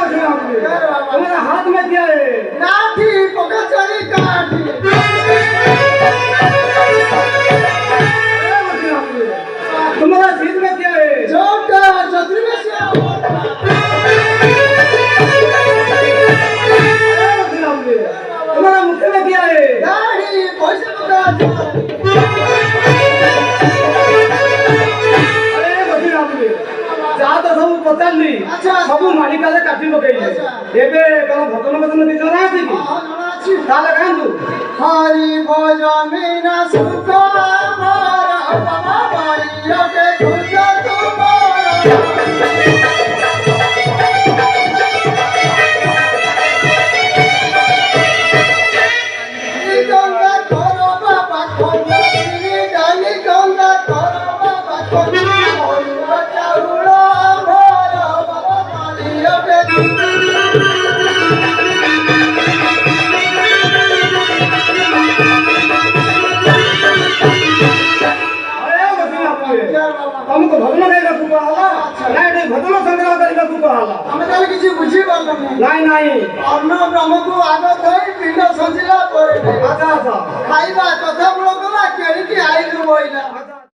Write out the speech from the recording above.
तुम्हारा हाथ में क्या है? लाठी पकड़ी काठी। तुम्हारा सीट में क्या है? जोटा छतरी में से तुम्हारा मुख में क्या है? दाढ़ी पैसे पकड़ा जा तो सब पचाली सब मालिका से काटी पकईले एबे कौन भजन भजन दी जरा आछि कि अच्छी ताले गांदु हरि भजन मीना सुख हमारा बाबा भाइयों के खुदा तुम्हारा गंगा करो बाबा खोला डाली गंगा करो बाबा खोला चाउड़ा भरा बाबा भाइयों के अरे बसिना तुमको भजन गाइबा तू कहला नाही नाही भजन संग्रह करिबा तू कहला ଆମେ ତାହେଲେ କିଛି ବୁଝିପାରିଲୁନି नाही नाही ଅନ୍ନ ବ୍ରହ୍ମକୁ ଆଗ ଧୋଇ ପିଣ୍ଡ ସଞ୍ଚିଲା ପରେ ଆଚ୍ଛା ଆଚ୍ଛା ଖାଇବା ତ